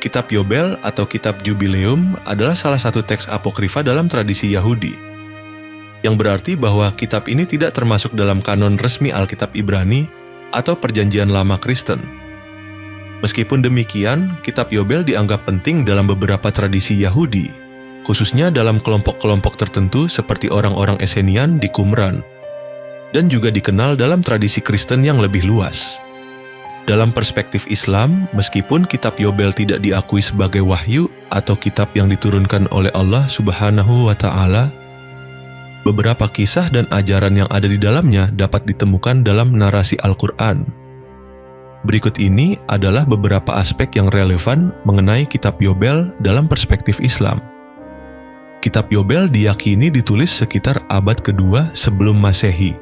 Kitab Yobel atau Kitab Jubileum adalah salah satu teks apokrifa dalam tradisi Yahudi, yang berarti bahwa kitab ini tidak termasuk dalam kanon resmi Alkitab Ibrani atau Perjanjian Lama Kristen. Meskipun demikian, Kitab Yobel dianggap penting dalam beberapa tradisi Yahudi, khususnya dalam kelompok-kelompok tertentu seperti orang-orang Essenian di Qumran, dan juga dikenal dalam tradisi Kristen yang lebih luas. Dalam perspektif Islam, meskipun Kitab Yobel tidak diakui sebagai wahyu atau kitab yang diturunkan oleh Allah Subhanahu wa Ta'ala, beberapa kisah dan ajaran yang ada di dalamnya dapat ditemukan dalam narasi Al-Quran. Berikut ini adalah beberapa aspek yang relevan mengenai Kitab Yobel dalam perspektif Islam. Kitab Yobel diyakini ditulis sekitar abad kedua sebelum Masehi.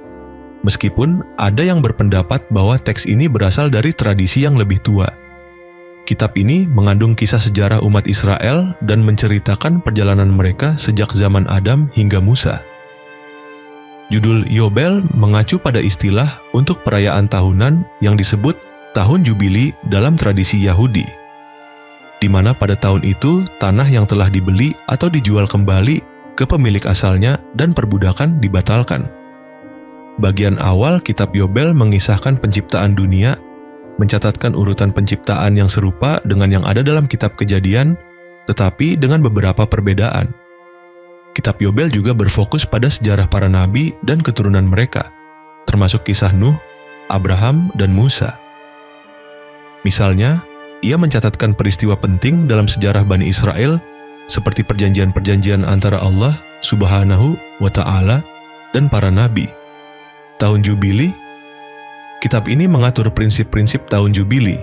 Meskipun ada yang berpendapat bahwa teks ini berasal dari tradisi yang lebih tua. Kitab ini mengandung kisah sejarah umat Israel dan menceritakan perjalanan mereka sejak zaman Adam hingga Musa. Judul Yobel mengacu pada istilah untuk perayaan tahunan yang disebut Tahun Jubili dalam tradisi Yahudi, di mana pada tahun itu tanah yang telah dibeli atau dijual kembali ke pemilik asalnya dan perbudakan dibatalkan. Bagian awal Kitab Yobel mengisahkan penciptaan dunia, mencatatkan urutan penciptaan yang serupa dengan yang ada dalam Kitab Kejadian, tetapi dengan beberapa perbedaan. Kitab Yobel juga berfokus pada sejarah para nabi dan keturunan mereka, termasuk kisah Nuh, Abraham, dan Musa. Misalnya, ia mencatatkan peristiwa penting dalam sejarah Bani Israel, seperti perjanjian-perjanjian antara Allah Subhanahu wa Ta'ala dan para nabi. Tahun Jubili, kitab ini mengatur prinsip-prinsip tahun Jubili,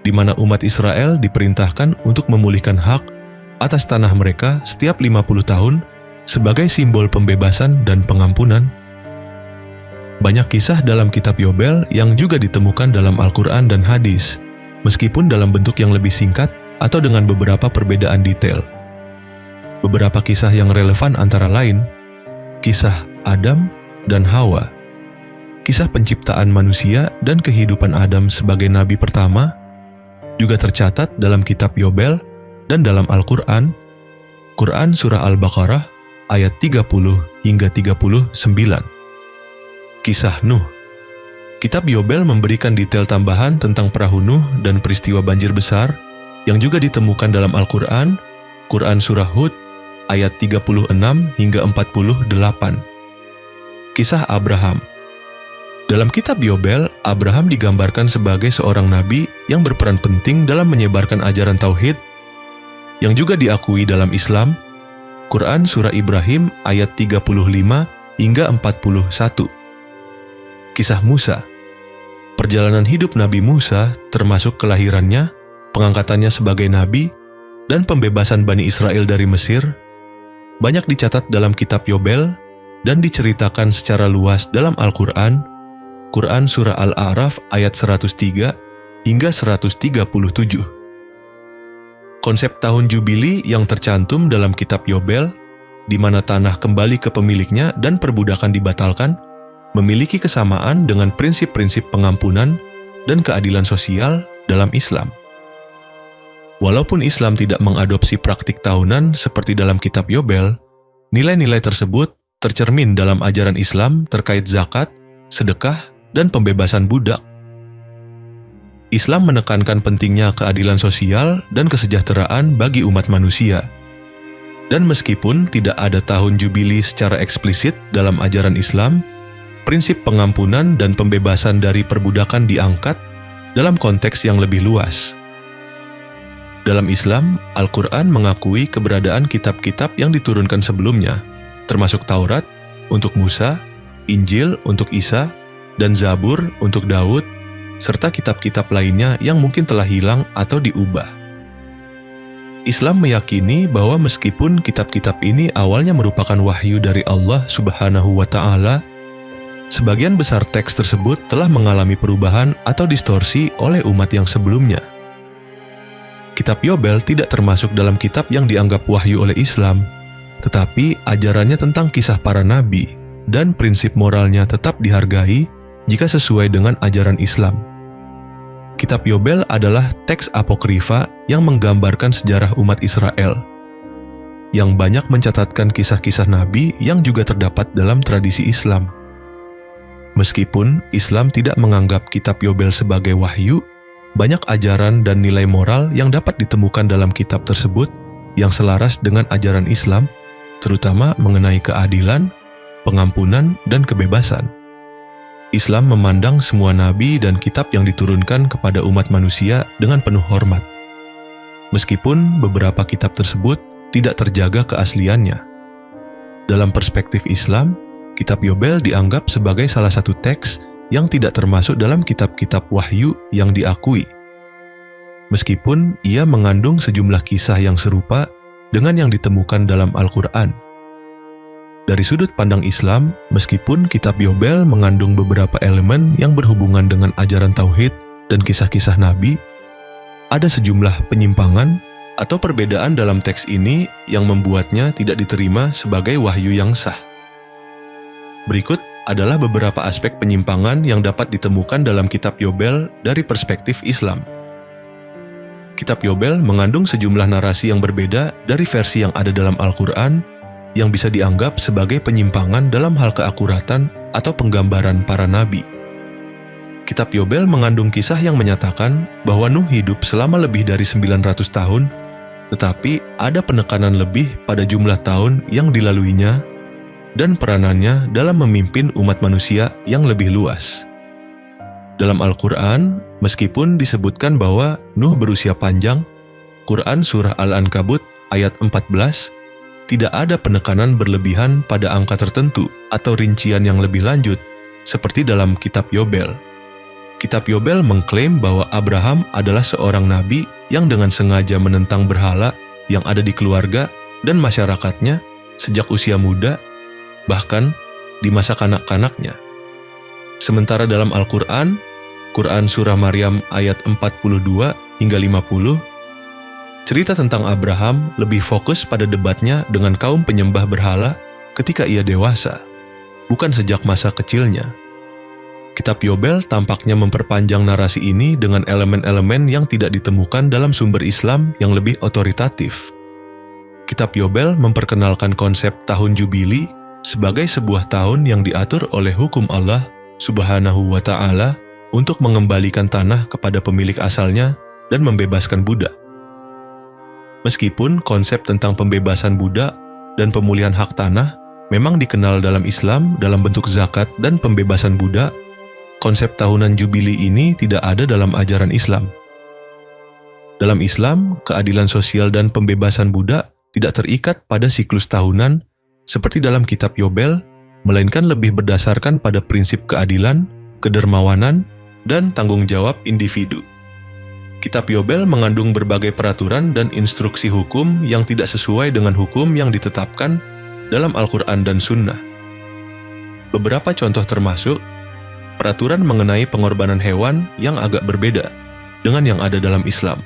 di mana umat Israel diperintahkan untuk memulihkan hak atas tanah mereka setiap 50 tahun sebagai simbol pembebasan dan pengampunan. Banyak kisah dalam Kitab Yobel yang juga ditemukan dalam Al-Quran dan hadis, meskipun dalam bentuk yang lebih singkat atau dengan beberapa perbedaan detail. Beberapa kisah yang relevan antara lain, kisah Adam dan Hawa, kisah penciptaan manusia dan kehidupan Adam sebagai nabi pertama, juga tercatat dalam Kitab Yobel dan dalam Al-Quran, Quran Surah Al-Baqarah ayat 30 hingga 39. Kisah Nuh. Kitab Yobel memberikan detail tambahan tentang perahu Nuh dan peristiwa banjir besar yang juga ditemukan dalam Al-Quran, Quran Surah Hud ayat 36 hingga 48. Kisah Abraham. Dalam Kitab Yobel, Abraham digambarkan sebagai seorang nabi yang berperan penting dalam menyebarkan ajaran tauhid, yang juga diakui dalam Islam, Quran Surah Ibrahim ayat 35 hingga 41. Kisah Musa. Perjalanan hidup Nabi Musa termasuk kelahirannya, pengangkatannya sebagai nabi, dan pembebasan Bani Israel dari Mesir, banyak dicatat dalam Kitab Yobel dan diceritakan secara luas dalam Al-Quran, Quran Surah Al-A'raf ayat 103 hingga 137. Konsep tahun Jubili yang tercantum dalam Kitab Yobel, di mana tanah kembali ke pemiliknya dan perbudakan dibatalkan, memiliki kesamaan dengan prinsip-prinsip pengampunan dan keadilan sosial dalam Islam. Walaupun Islam tidak mengadopsi praktik tahunan seperti dalam Kitab Yobel, nilai-nilai tersebut tercermin dalam ajaran Islam terkait zakat, sedekah, dan pembebasan budak. Islam menekankan pentingnya keadilan sosial dan kesejahteraan bagi umat manusia. Dan meskipun tidak ada tahun Jubili secara eksplisit dalam ajaran Islam, prinsip pengampunan dan pembebasan dari perbudakan diangkat dalam konteks yang lebih luas. Dalam Islam, Al-Quran mengakui keberadaan kitab-kitab yang diturunkan sebelumnya, termasuk Taurat untuk Musa, Injil untuk Isa, dan Zabur untuk Daud, serta kitab-kitab lainnya yang mungkin telah hilang atau diubah. Islam meyakini bahwa meskipun kitab-kitab ini awalnya merupakan wahyu dari Allah Subhanahu wa Ta'ala, sebagian besar teks tersebut telah mengalami perubahan atau distorsi oleh umat yang sebelumnya. Kitab Yobel tidak termasuk dalam kitab yang dianggap wahyu oleh Islam, tetapi ajarannya tentang kisah para nabi dan prinsip moralnya tetap dihargai jika sesuai dengan ajaran Islam. Kitab Yobel adalah teks apokrifa yang menggambarkan sejarah umat Israel, yang banyak mencatatkan kisah-kisah nabi yang juga terdapat dalam tradisi Islam. Meskipun Islam tidak menganggap kitab Yobel sebagai wahyu, banyak ajaran dan nilai moral yang dapat ditemukan dalam kitab tersebut yang selaras dengan ajaran Islam, terutama mengenai keadilan, pengampunan, dan kebebasan. Islam memandang semua nabi dan kitab yang diturunkan kepada umat manusia dengan penuh hormat, meskipun beberapa kitab tersebut tidak terjaga keasliannya. Dalam perspektif Islam, kitab Yobel dianggap sebagai salah satu teks yang tidak termasuk dalam kitab-kitab wahyu yang diakui, meskipun ia mengandung sejumlah kisah yang serupa dengan yang ditemukan dalam Al-Quran. Dari sudut pandang Islam, meskipun kitab Yobel mengandung beberapa elemen yang berhubungan dengan ajaran tauhid dan kisah-kisah nabi, ada sejumlah penyimpangan atau perbedaan dalam teks ini yang membuatnya tidak diterima sebagai wahyu yang sah. Berikut adalah beberapa aspek penyimpangan yang dapat ditemukan dalam kitab Yobel dari perspektif Islam. Kitab Yobel mengandung sejumlah narasi yang berbeda dari versi yang ada dalam Al-Quran, yang bisa dianggap sebagai penyimpangan dalam hal keakuratan atau penggambaran para nabi. Kitab Yobel mengandung kisah yang menyatakan bahwa Nuh hidup selama lebih dari 900 tahun, tetapi ada penekanan lebih pada jumlah tahun yang dilaluinya dan peranannya dalam memimpin umat manusia yang lebih luas. Dalam Al-Quran, meskipun disebutkan bahwa Nuh berusia panjang, Quran Surah Al-Ankabut ayat 14, tidak ada penekanan berlebihan pada angka tertentu atau rincian yang lebih lanjut, seperti dalam kitab Yobel. Kitab Yobel mengklaim bahwa Abraham adalah seorang nabi yang dengan sengaja menentang berhala yang ada di keluarga dan masyarakatnya sejak usia muda, bahkan di masa kanak-kanaknya. Sementara dalam Al-Quran, Quran Surah Maryam ayat 42 hingga 50, cerita tentang Abraham lebih fokus pada debatnya dengan kaum penyembah berhala ketika ia dewasa, bukan sejak masa kecilnya. Kitab Yobel tampaknya memperpanjang narasi ini dengan elemen-elemen yang tidak ditemukan dalam sumber Islam yang lebih otoritatif. Kitab Yobel memperkenalkan konsep tahun Jubili sebagai sebuah tahun yang diatur oleh hukum Allah Subhanahu wa Ta'ala untuk mengembalikan tanah kepada pemilik asalnya dan membebaskan budak. Meskipun konsep tentang pembebasan budak dan pemulihan hak tanah memang dikenal dalam Islam dalam bentuk zakat dan pembebasan budak, konsep tahunan Jubili ini tidak ada dalam ajaran Islam. Dalam Islam, keadilan sosial dan pembebasan budak tidak terikat pada siklus tahunan seperti dalam kitab Yobel, melainkan lebih berdasarkan pada prinsip keadilan, kedermawanan, dan tanggung jawab individu. Kitab Yobel mengandung berbagai peraturan dan instruksi hukum yang tidak sesuai dengan hukum yang ditetapkan dalam Al-Quran dan Sunnah. Beberapa contoh termasuk peraturan mengenai pengorbanan hewan yang agak berbeda dengan yang ada dalam Islam,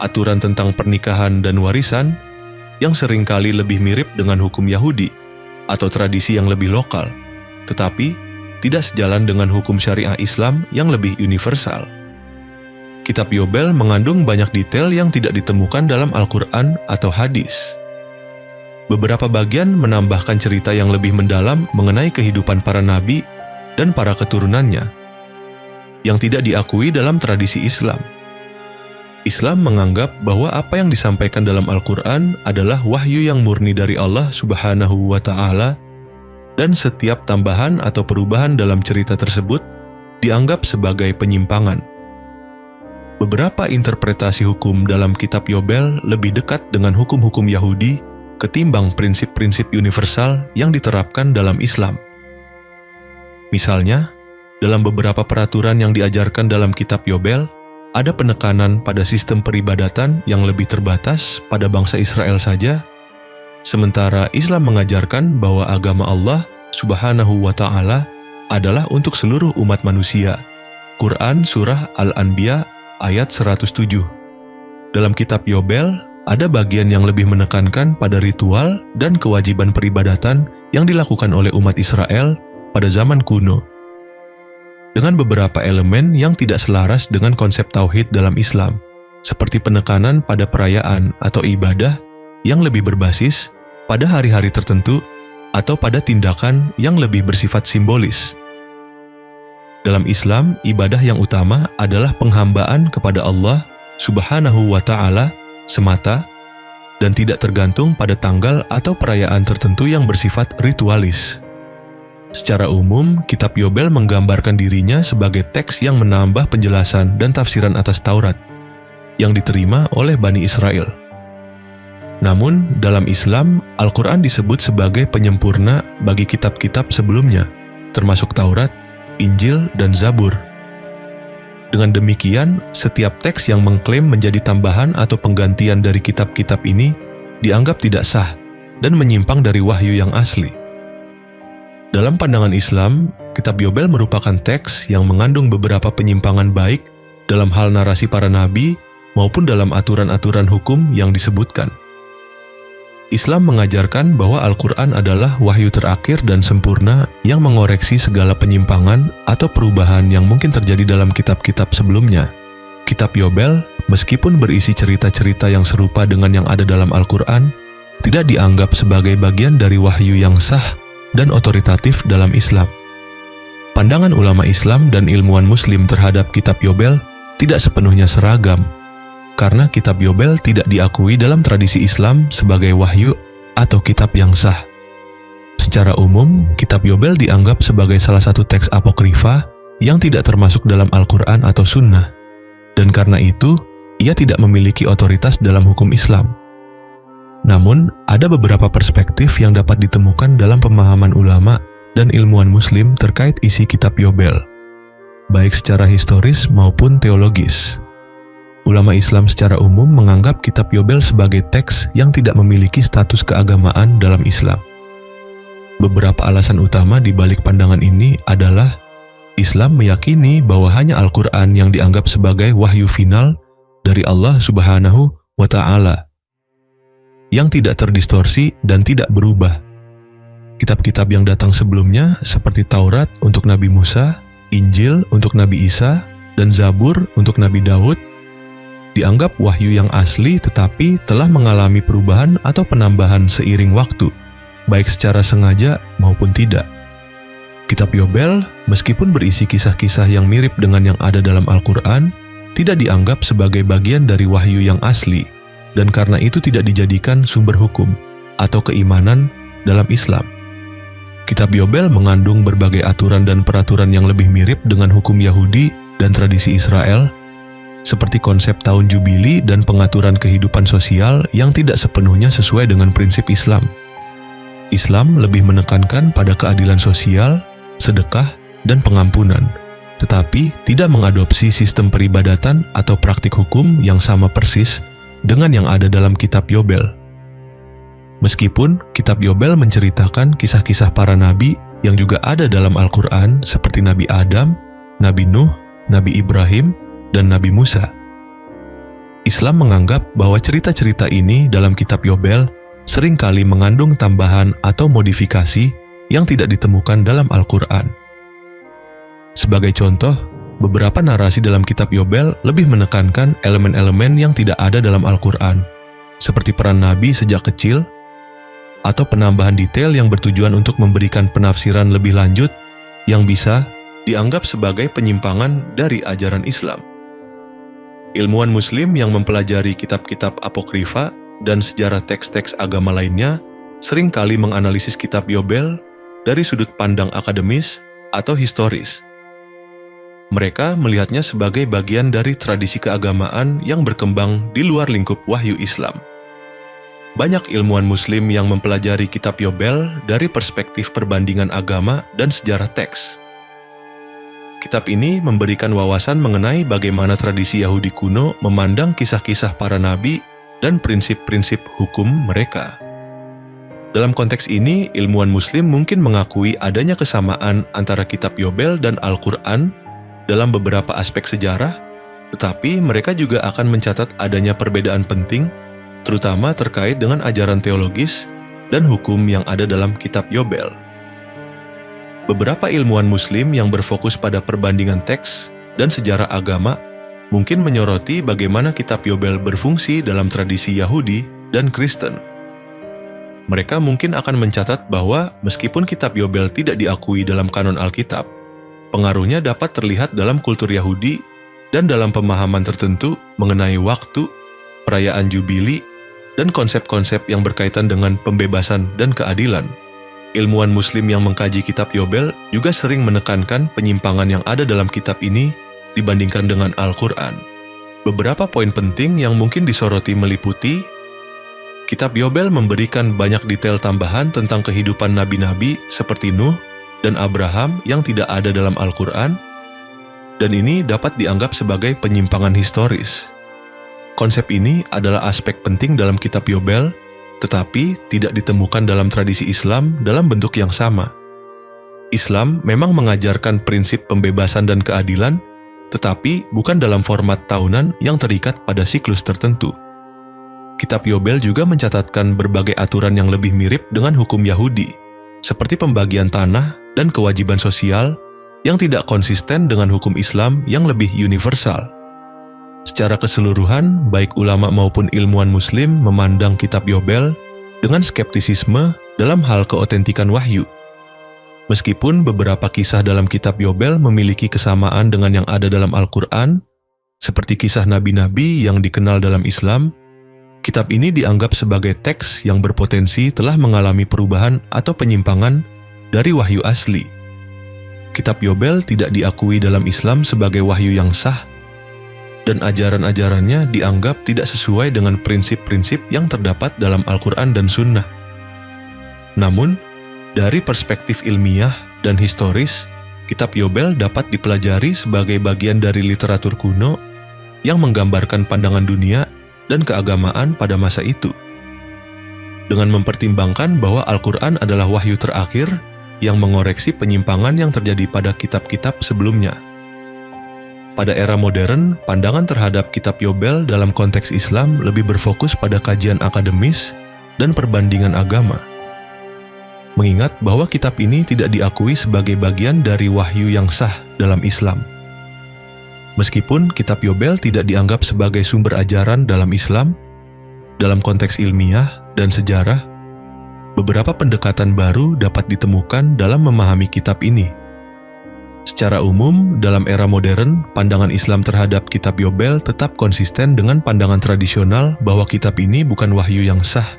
aturan tentang pernikahan dan warisan yang seringkali lebih mirip dengan hukum Yahudi atau tradisi yang lebih lokal, tetapi tidak sejalan dengan hukum syariah Islam yang lebih universal. Kitab Yobel mengandung banyak detail yang tidak ditemukan dalam Al-Quran atau hadis. Beberapa bagian menambahkan cerita yang lebih mendalam mengenai kehidupan para nabi dan para keturunannya, yang tidak diakui dalam tradisi Islam. Islam menganggap bahwa apa yang disampaikan dalam Al-Quran adalah wahyu yang murni dari Allah Subhanahu wa Ta'ala, dan setiap tambahan atau perubahan dalam cerita tersebut dianggap sebagai penyimpangan. Beberapa interpretasi hukum dalam kitab Yobel lebih dekat dengan hukum-hukum Yahudi ketimbang prinsip-prinsip universal yang diterapkan dalam Islam. Misalnya, dalam beberapa peraturan yang diajarkan dalam kitab Yobel, ada penekanan pada sistem peribadatan yang lebih terbatas pada bangsa Israel saja, sementara Islam mengajarkan bahwa agama Allah Subhanahu wa Ta'ala adalah untuk seluruh umat manusia. Quran Surah Al-Anbiya ayat 107. Dalam kitab Yobel, ada bagian yang lebih menekankan pada ritual dan kewajiban peribadatan yang dilakukan oleh umat Israel pada zaman kuno. dengan beberapa elemen yang tidak selaras dengan konsep tauhid dalam Islam, seperti penekanan pada perayaan atau ibadah yang lebih berbasis pada hari-hari tertentu atau pada tindakan yang lebih bersifat simbolis. Dalam Islam, ibadah yang utama adalah penghambaan kepada Allah Subhanahu wa Ta'ala semata dan tidak tergantung pada tanggal atau perayaan tertentu yang bersifat ritualis. Secara umum, Kitab Yobel menggambarkan dirinya sebagai teks yang menambah penjelasan dan tafsiran atas Taurat yang diterima oleh Bani Israel. Namun, dalam Islam, Al-Quran disebut sebagai penyempurna bagi kitab-kitab sebelumnya, termasuk Taurat, Injil, dan Zabur. Dengan demikian, setiap teks yang mengklaim menjadi tambahan atau penggantian dari kitab-kitab ini dianggap tidak sah dan menyimpang dari wahyu yang asli. Dalam pandangan Islam, Kitab Yobel merupakan teks yang mengandung beberapa penyimpangan baik dalam hal narasi para nabi maupun dalam aturan-aturan hukum yang disebutkan. Islam mengajarkan bahwa Al-Quran adalah wahyu terakhir dan sempurna yang mengoreksi segala penyimpangan atau perubahan yang mungkin terjadi dalam kitab-kitab sebelumnya. Kitab Yobel, meskipun berisi cerita-cerita yang serupa dengan yang ada dalam Al-Quran, tidak dianggap sebagai bagian dari wahyu yang sah dan otoritatif dalam Islam. Pandangan ulama Islam dan ilmuwan Muslim terhadap Kitab Yobel tidak sepenuhnya seragam, karena Kitab Yobel tidak diakui dalam tradisi Islam sebagai wahyu atau kitab yang sah. Secara umum, Kitab Yobel dianggap sebagai salah satu teks apokrifa yang tidak termasuk dalam Al-Quran atau Sunnah, dan karena itu, ia tidak memiliki otoritas dalam hukum Islam. Namun, ada beberapa perspektif yang dapat ditemukan dalam pemahaman ulama dan ilmuwan Muslim terkait isi Kitab Yobel, baik secara historis maupun teologis. Ulama Islam secara umum menganggap Kitab Yobel sebagai teks yang tidak memiliki status keagamaan dalam Islam. Beberapa alasan utama di balik pandangan ini adalah Islam meyakini bahwa hanya Al-Quran yang dianggap sebagai wahyu final dari Allah Subhanahu wa Ta'ala, yang tidak terdistorsi dan tidak berubah. Kitab-kitab yang datang sebelumnya seperti Taurat untuk Nabi Musa, Injil untuk Nabi Isa, dan Zabur untuk Nabi Daud dianggap wahyu yang asli tetapi telah mengalami perubahan atau penambahan seiring waktu, baik secara sengaja maupun tidak. Kitab Yobel, meskipun berisi kisah-kisah yang mirip dengan yang ada dalam Al-Quran, tidak dianggap sebagai bagian dari wahyu yang asli, dan karena itu tidak dijadikan sumber hukum atau keimanan dalam Islam. Kitab Yobel mengandung berbagai aturan dan peraturan yang lebih mirip dengan hukum Yahudi dan tradisi Israel, seperti konsep tahun jubili dan pengaturan kehidupan sosial yang tidak sepenuhnya sesuai dengan prinsip Islam. Islam lebih menekankan pada keadilan sosial, sedekah, dan pengampunan, tetapi tidak mengadopsi sistem peribadatan atau praktik hukum yang sama persis dengan yang ada dalam Kitab Yobel. Meskipun Kitab Yobel menceritakan kisah-kisah para nabi yang juga ada dalam Al-Quran seperti Nabi Adam, Nabi Nuh, Nabi Ibrahim, dan Nabi Musa. Islam menganggap bahwa cerita-cerita ini dalam Kitab Yobel seringkali mengandung tambahan atau modifikasi yang tidak ditemukan dalam Al-Quran. Sebagai contoh, beberapa narasi dalam Kitab Yobel lebih menekankan elemen-elemen yang tidak ada dalam Al-Quran, seperti peran Nabi sejak kecil, atau penambahan detail yang bertujuan untuk memberikan penafsiran lebih lanjut yang bisa dianggap sebagai penyimpangan dari ajaran Islam. Ilmuwan Muslim yang mempelajari kitab-kitab apokrifa dan sejarah teks-teks agama lainnya seringkali menganalisis Kitab Yobel dari sudut pandang akademis atau historis. Mereka melihatnya sebagai bagian dari tradisi keagamaan yang berkembang di luar lingkup wahyu Islam. Banyak ilmuwan Muslim yang mempelajari Kitab Yobel dari perspektif perbandingan agama dan sejarah teks. Kitab ini memberikan wawasan mengenai bagaimana tradisi Yahudi kuno memandang kisah-kisah para nabi dan prinsip-prinsip hukum mereka. Dalam konteks ini, ilmuwan Muslim mungkin mengakui adanya kesamaan antara Kitab Yobel dan Al-Quran dalam beberapa aspek sejarah, tetapi mereka juga akan mencatat adanya perbedaan penting, terutama terkait dengan ajaran teologis dan hukum yang ada dalam Kitab Yobel. beberapa ilmuwan Muslim yang berfokus pada perbandingan teks dan sejarah agama mungkin menyoroti bagaimana kitab Yobel berfungsi dalam tradisi Yahudi dan Kristen. Mereka mungkin akan mencatat bahwa meskipun kitab Yobel tidak diakui dalam kanon Alkitab, pengaruhnya dapat terlihat dalam kultur Yahudi dan dalam pemahaman tertentu mengenai waktu, perayaan Jubili, dan konsep-konsep yang berkaitan dengan pembebasan dan keadilan. Ilmuwan Muslim yang mengkaji kitab Yobel juga sering menekankan penyimpangan yang ada dalam kitab ini dibandingkan dengan Al-Quran. Beberapa poin penting yang mungkin disoroti meliputi: kitab Yobel memberikan banyak detail tambahan tentang kehidupan nabi-nabi seperti Nuh dan Abraham yang tidak ada dalam Al-Quran, dan ini dapat dianggap sebagai penyimpangan historis. Konsep ini adalah aspek penting dalam kitab Yobel, tetapi tidak ditemukan dalam tradisi Islam dalam bentuk yang sama. Islam memang mengajarkan prinsip pembebasan dan keadilan, tetapi bukan dalam format tahunan yang terikat pada siklus tertentu. Kitab Yobel juga mencatatkan berbagai aturan yang lebih mirip dengan hukum Yahudi, seperti pembagian tanah dan kewajiban sosial yang tidak konsisten dengan hukum Islam yang lebih universal. Secara keseluruhan, baik ulama maupun ilmuwan Muslim memandang kitab Yobel dengan skeptisisme dalam hal keotentikan wahyu. Meskipun beberapa kisah dalam kitab Yobel memiliki kesamaan dengan yang ada dalam Al-Quran, seperti kisah nabi-nabi yang dikenal dalam Islam, kitab ini dianggap sebagai teks yang berpotensi telah mengalami perubahan atau penyimpangan dari wahyu asli. Kitab Yobel tidak diakui dalam Islam sebagai wahyu yang sah, dan ajaran-ajarannya dianggap tidak sesuai dengan prinsip-prinsip yang terdapat dalam Al-Quran dan Sunnah. Namun, dari perspektif ilmiah dan historis, kitab Yobel dapat dipelajari sebagai bagian dari literatur kuno yang menggambarkan pandangan dunia dan keagamaan pada masa itu. Dengan mempertimbangkan bahwa Al-Quran adalah wahyu terakhir yang mengoreksi penyimpangan yang terjadi pada kitab-kitab sebelumnya. Pada era modern, pandangan terhadap kitab Yobel dalam konteks Islam lebih berfokus pada kajian akademis dan perbandingan agama. Mengingat bahwa kitab ini tidak diakui sebagai bagian dari wahyu yang sah dalam Islam. Meskipun kitab Yobel tidak dianggap sebagai sumber ajaran dalam Islam, dalam konteks ilmiah dan sejarah, beberapa pendekatan baru dapat ditemukan dalam memahami kitab ini. Secara umum, dalam era modern, pandangan Islam terhadap kitab Yobel tetap konsisten dengan pandangan tradisional bahwa kitab ini bukan wahyu yang sah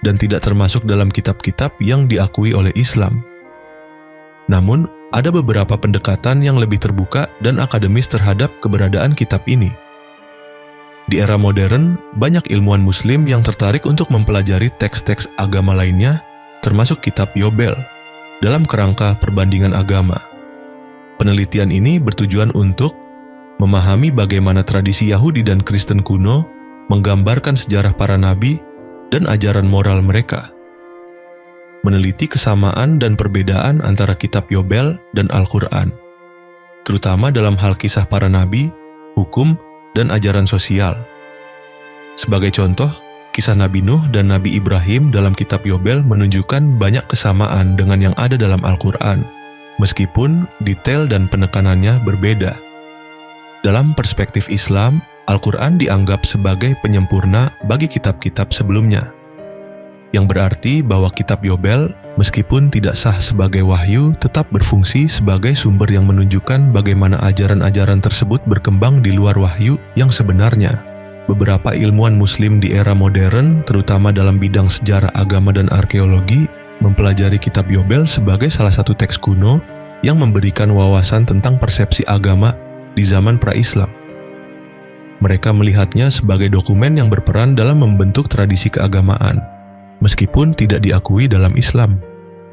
dan tidak termasuk dalam kitab-kitab yang diakui oleh Islam. Namun, ada beberapa pendekatan yang lebih terbuka dan akademis terhadap keberadaan kitab ini. Di era modern, banyak ilmuwan Muslim yang tertarik untuk mempelajari teks-teks agama lainnya, termasuk kitab Yobel, dalam kerangka perbandingan agama. Penelitian ini bertujuan untuk memahami bagaimana tradisi Yahudi dan Kristen kuno menggambarkan sejarah para nabi dan ajaran moral mereka. Meneliti kesamaan dan perbedaan antara kitab Yobel dan Al-Quran, terutama dalam hal kisah para nabi, hukum, dan ajaran sosial. Sebagai contoh, kisah Nabi Nuh dan Nabi Ibrahim dalam kitab Yobel menunjukkan banyak kesamaan dengan yang ada dalam Al-Quran, meskipun detail dan penekanannya berbeda. Dalam perspektif Islam, Al-Quran dianggap sebagai penyempurna bagi kitab-kitab sebelumnya, yang berarti bahwa kitab Yobel, meskipun tidak sah sebagai wahyu, tetap berfungsi sebagai sumber yang menunjukkan bagaimana ajaran-ajaran tersebut berkembang di luar wahyu yang sebenarnya. Beberapa ilmuwan Muslim di era modern, terutama dalam bidang sejarah agama dan arkeologi, mempelajari kitab Yobel sebagai salah satu teks kuno yang memberikan wawasan tentang persepsi agama di zaman pra-Islam. Mereka melihatnya sebagai dokumen yang berperan dalam membentuk tradisi keagamaan, meskipun tidak diakui dalam Islam.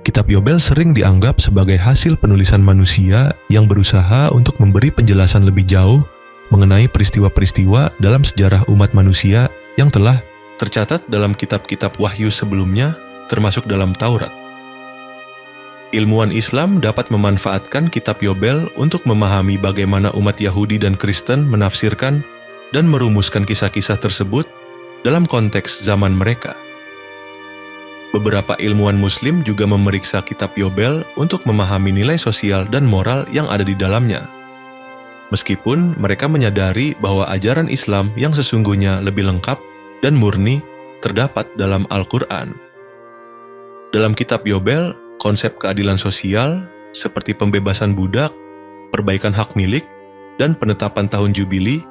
Kitab Yobel sering dianggap sebagai hasil penulisan manusia yang berusaha untuk memberi penjelasan lebih jauh mengenai peristiwa-peristiwa dalam sejarah umat manusia yang telah tercatat dalam kitab-kitab wahyu sebelumnya, termasuk dalam Taurat. Ilmuwan Islam dapat memanfaatkan kitab Yobel untuk memahami bagaimana umat Yahudi dan Kristen menafsirkan dan merumuskan kisah-kisah tersebut dalam konteks zaman mereka. beberapa ilmuwan Muslim juga memeriksa kitab Yobel untuk memahami nilai sosial dan moral yang ada di dalamnya. Meskipun mereka menyadari bahwa ajaran Islam yang sesungguhnya lebih lengkap dan murni terdapat dalam Al-Quran. Dalam kitab Yobel, konsep keadilan sosial seperti pembebasan budak, perbaikan hak milik, dan penetapan tahun Jubili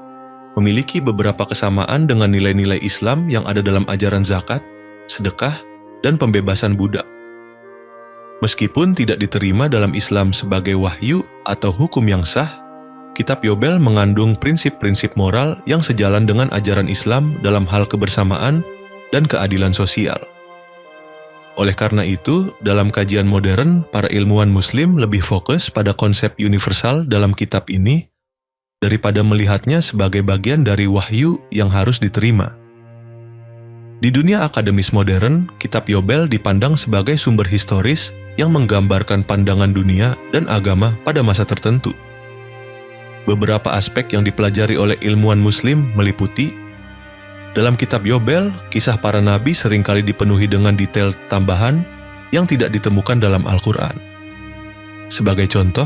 memiliki beberapa kesamaan dengan nilai-nilai Islam yang ada dalam ajaran zakat, sedekah, dan pembebasan budak. Meskipun tidak diterima dalam Islam sebagai wahyu atau hukum yang sah, kitab Yobel mengandung prinsip-prinsip moral yang sejalan dengan ajaran Islam dalam hal kebersamaan dan keadilan sosial. Oleh karena itu, dalam kajian modern, para ilmuwan Muslim lebih fokus pada konsep universal dalam kitab ini daripada melihatnya sebagai bagian dari wahyu yang harus diterima. Di dunia akademis modern, kitab Yobel dipandang sebagai sumber historis yang menggambarkan pandangan dunia dan agama pada masa tertentu. Beberapa aspek yang dipelajari oleh ilmuwan Muslim meliputi: dalam kitab Yobel, kisah para nabi seringkali dipenuhi dengan detail tambahan yang tidak ditemukan dalam Al-Quran. Sebagai contoh,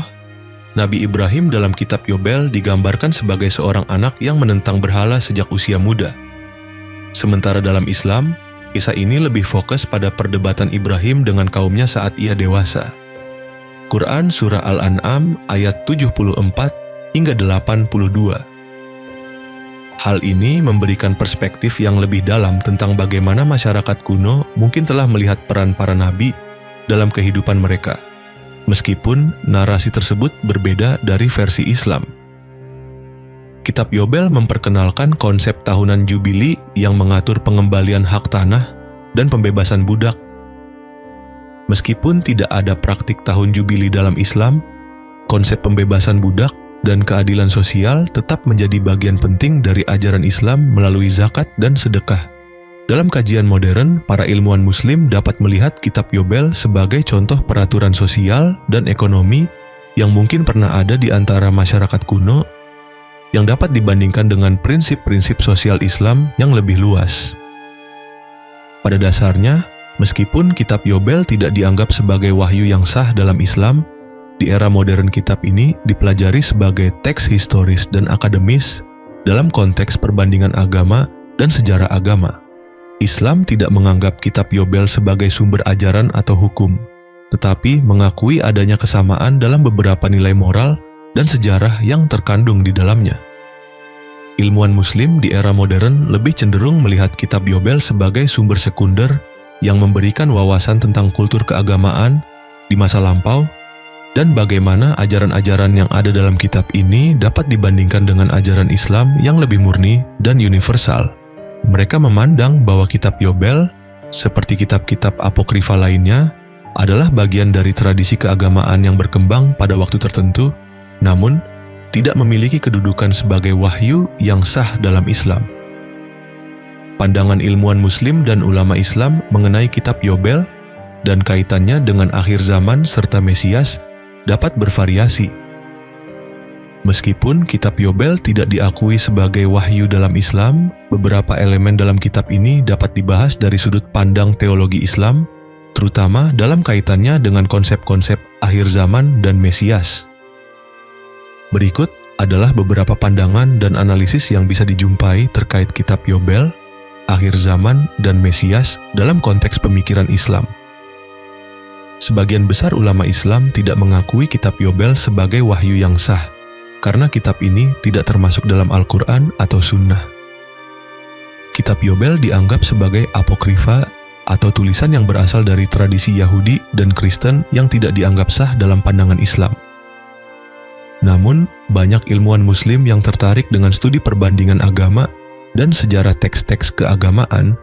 Nabi Ibrahim dalam kitab Yobel digambarkan sebagai seorang anak yang menentang berhala sejak usia muda. Sementara dalam Islam, kisah ini lebih fokus pada perdebatan Ibrahim dengan kaumnya saat ia dewasa. Quran Surah Al-An'am ayat 74 hingga 82. Hal ini memberikan perspektif yang lebih dalam tentang bagaimana masyarakat kuno mungkin telah melihat peran para nabi dalam kehidupan mereka, meskipun narasi tersebut berbeda dari versi Islam. Kitab Yobel memperkenalkan konsep tahunan Jubili yang mengatur pengembalian hak tanah dan pembebasan budak. Meskipun tidak ada praktik tahun Jubili dalam Islam, konsep pembebasan budak dan keadilan sosial tetap menjadi bagian penting dari ajaran Islam melalui zakat dan sedekah. Dalam kajian modern, para ilmuwan Muslim dapat melihat kitab Yobel sebagai contoh peraturan sosial dan ekonomi yang mungkin pernah ada di antara masyarakat kuno yang dapat dibandingkan dengan prinsip-prinsip sosial Islam yang lebih luas. Pada dasarnya, meskipun kitab Yobel tidak dianggap sebagai wahyu yang sah dalam Islam, di era modern kitab ini dipelajari sebagai teks historis dan akademis dalam konteks perbandingan agama dan sejarah agama. Islam tidak menganggap kitab Yobel sebagai sumber ajaran atau hukum, tetapi mengakui adanya kesamaan dalam beberapa nilai moral dan sejarah yang terkandung di dalamnya. Ilmuwan Muslim di era modern lebih cenderung melihat kitab Yobel sebagai sumber sekunder yang memberikan wawasan tentang kultur keagamaan di masa lampau dan bagaimana ajaran-ajaran yang ada dalam kitab ini dapat dibandingkan dengan ajaran Islam yang lebih murni dan universal. Mereka memandang bahwa kitab Yobel, seperti kitab-kitab apokrifa lainnya, adalah bagian dari tradisi keagamaan yang berkembang pada waktu tertentu, namun tidak memiliki kedudukan sebagai wahyu yang sah dalam Islam. Pandangan ilmuwan Muslim dan ulama Islam mengenai kitab Yobel dan kaitannya dengan akhir zaman serta Mesias dapat bervariasi. Meskipun kitab Yobel tidak diakui sebagai wahyu dalam Islam, beberapa elemen dalam kitab ini dapat dibahas dari sudut pandang teologi Islam, terutama dalam kaitannya dengan konsep-konsep akhir zaman dan Mesias. Berikut adalah beberapa pandangan dan analisis yang bisa dijumpai terkait kitab Yobel, akhir zaman, dan Mesias dalam konteks pemikiran Islam. Sebagian besar ulama Islam tidak mengakui kitab Yobel sebagai wahyu yang sah, karena kitab ini tidak termasuk dalam Al-Quran atau Sunnah. Kitab Yobel dianggap sebagai apokrifa atau tulisan yang berasal dari tradisi Yahudi dan Kristen yang tidak dianggap sah dalam pandangan Islam. Namun, banyak ilmuwan Muslim yang tertarik dengan studi perbandingan agama dan sejarah teks-teks keagamaan,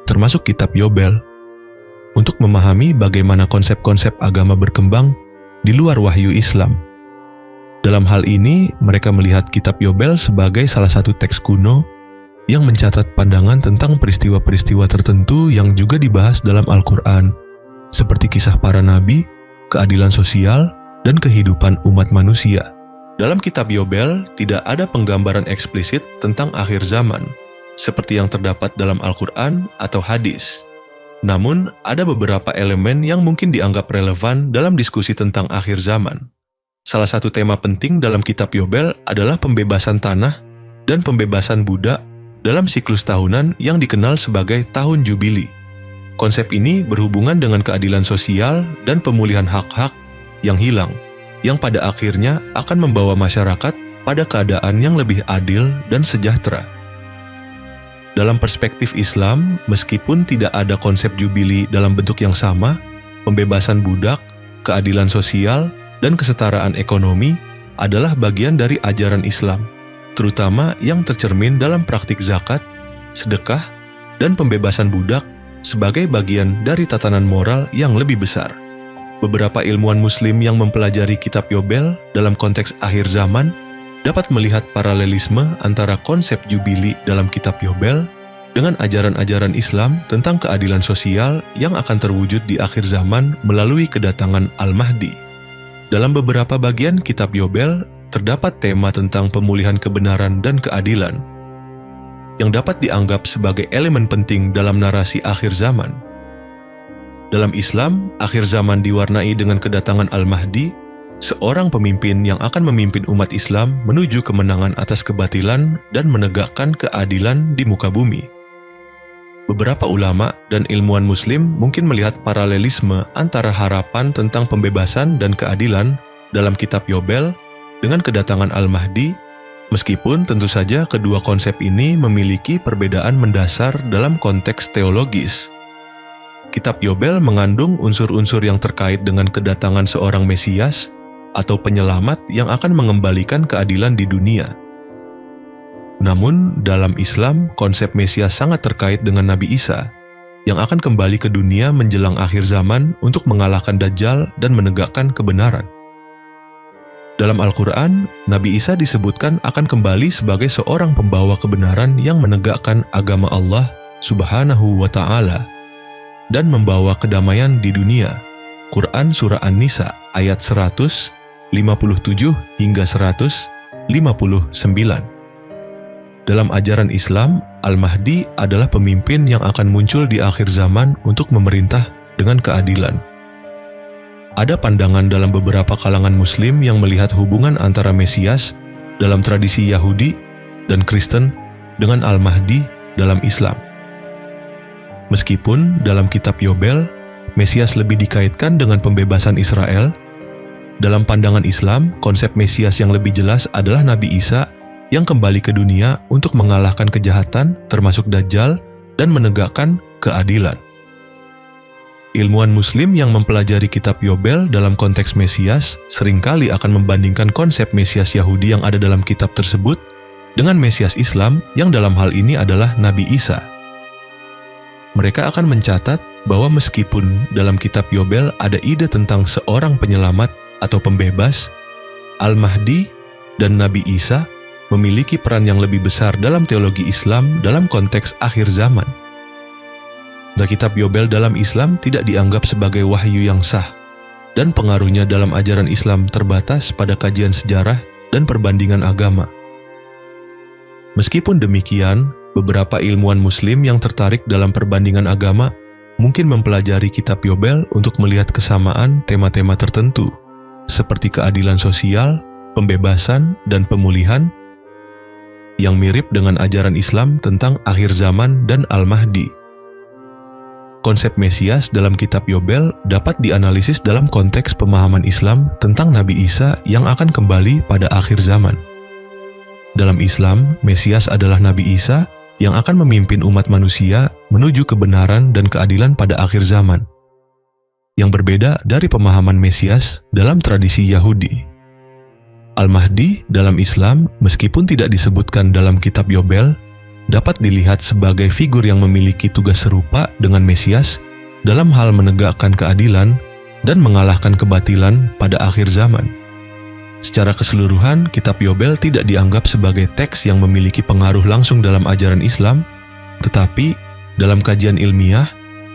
termasuk kitab Yobel, untuk memahami bagaimana konsep-konsep agama berkembang di luar wahyu Islam. Dalam hal ini, mereka melihat kitab Yobel sebagai salah satu teks kuno yang mencatat pandangan tentang peristiwa-peristiwa tertentu yang juga dibahas dalam Al-Quran, seperti kisah para nabi, keadilan sosial, dan kehidupan umat manusia. Dalam kitab Yobel, tidak ada penggambaran eksplisit tentang akhir zaman, seperti yang terdapat dalam Al-Quran atau hadis. Namun, ada beberapa elemen yang mungkin dianggap relevan dalam diskusi tentang akhir zaman. Salah satu tema penting dalam kitab Yobel adalah pembebasan tanah dan pembebasan budak dalam siklus tahunan yang dikenal sebagai tahun Jubili. Konsep ini berhubungan dengan keadilan sosial dan pemulihan hak-hak yang hilang, yang pada akhirnya akan membawa masyarakat pada keadaan yang lebih adil dan sejahtera. Dalam perspektif Islam, meskipun tidak ada konsep jubili dalam bentuk yang sama, pembebasan budak, keadilan sosial, dan kesetaraan ekonomi adalah bagian dari ajaran Islam, terutama yang tercermin dalam praktik zakat, sedekah, dan pembebasan budak sebagai bagian dari tatanan moral yang lebih besar. Beberapa ilmuwan Muslim yang mempelajari kitab Yobel dalam konteks akhir zaman dapat melihat paralelisme antara konsep jubili dalam kitab Yobel dengan ajaran-ajaran Islam tentang keadilan sosial yang akan terwujud di akhir zaman melalui kedatangan Al-Mahdi. Dalam beberapa bagian kitab Yobel terdapat tema tentang pemulihan kebenaran dan keadilan yang dapat dianggap sebagai elemen penting dalam narasi akhir zaman. Dalam Islam, akhir zaman diwarnai dengan kedatangan Al-Mahdi, seorang pemimpin yang akan memimpin umat Islam menuju kemenangan atas kebatilan dan menegakkan keadilan di muka bumi. Beberapa ulama dan ilmuwan Muslim mungkin melihat paralelisme antara harapan tentang pembebasan dan keadilan dalam kitab Yobel dengan kedatangan Al-Mahdi, meskipun tentu saja kedua konsep ini memiliki perbedaan mendasar dalam konteks teologis. Kitab Yobel mengandung unsur-unsur yang terkait dengan kedatangan seorang Mesias atau penyelamat yang akan mengembalikan keadilan di dunia. Namun, dalam Islam, konsep Mesias sangat terkait dengan Nabi Isa, yang akan kembali ke dunia menjelang akhir zaman untuk mengalahkan Dajjal dan menegakkan kebenaran. Dalam Al-Quran, Nabi Isa disebutkan akan kembali sebagai seorang pembawa kebenaran yang menegakkan agama Allah Subhanahu wa Ta'ala dan membawa kedamaian di dunia. Quran Surah An-Nisa ayat 157 hingga 159. Dalam ajaran Islam, Al-Mahdi adalah pemimpin yang akan muncul di akhir zaman untuk memerintah dengan keadilan. Ada pandangan dalam beberapa kalangan Muslim yang melihat hubungan antara Mesias dalam tradisi Yahudi dan Kristen dengan Al-Mahdi dalam Islam. Meskipun dalam kitab Yobel, Mesias lebih dikaitkan dengan pembebasan Israel, dalam pandangan Islam, konsep Mesias yang lebih jelas adalah Nabi Isa yang kembali ke dunia untuk mengalahkan kejahatan termasuk Dajjal dan menegakkan keadilan. Ilmuwan Muslim yang mempelajari kitab Yobel dalam konteks Mesias seringkali akan membandingkan konsep Mesias Yahudi yang ada dalam kitab tersebut dengan Mesias Islam yang dalam hal ini adalah Nabi Isa. Mereka akan mencatat bahwa meskipun dalam kitab Yobel ada ide tentang seorang penyelamat atau pembebas, Al-Mahdi dan Nabi Isa memiliki peran yang lebih besar dalam teologi Islam dalam konteks akhir zaman. Kitab Yobel dalam Islam tidak dianggap sebagai wahyu yang sah, dan pengaruhnya dalam ajaran Islam terbatas pada kajian sejarah dan perbandingan agama. Meskipun demikian, beberapa ilmuwan Muslim yang tertarik dalam perbandingan agama mungkin mempelajari kitab Yobel untuk melihat kesamaan tema-tema tertentu, seperti keadilan sosial, pembebasan, dan pemulihan, yang mirip dengan ajaran Islam tentang akhir zaman dan Al-Mahdi. Konsep Mesias dalam kitab Yobel dapat dianalisis dalam konteks pemahaman Islam tentang Nabi Isa yang akan kembali pada akhir zaman. Dalam Islam, Mesias adalah Nabi Isa yang akan memimpin umat manusia menuju kebenaran dan keadilan pada akhir zaman, yang berbeda dari pemahaman Mesias dalam tradisi Yahudi. Al-Mahdi dalam Islam, meskipun tidak disebutkan dalam kitab Yobel, dapat dilihat sebagai figur yang memiliki tugas serupa dengan Mesias dalam hal menegakkan keadilan dan mengalahkan kebatilan pada akhir zaman. Secara keseluruhan, kitab Yobel tidak dianggap sebagai teks yang memiliki pengaruh langsung dalam ajaran Islam, tetapi dalam kajian ilmiah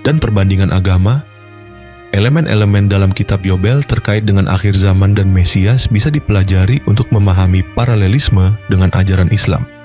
dan perbandingan agama, elemen-elemen dalam kitab Yobel terkait dengan akhir zaman dan Mesias bisa dipelajari untuk memahami paralelisme dengan ajaran Islam.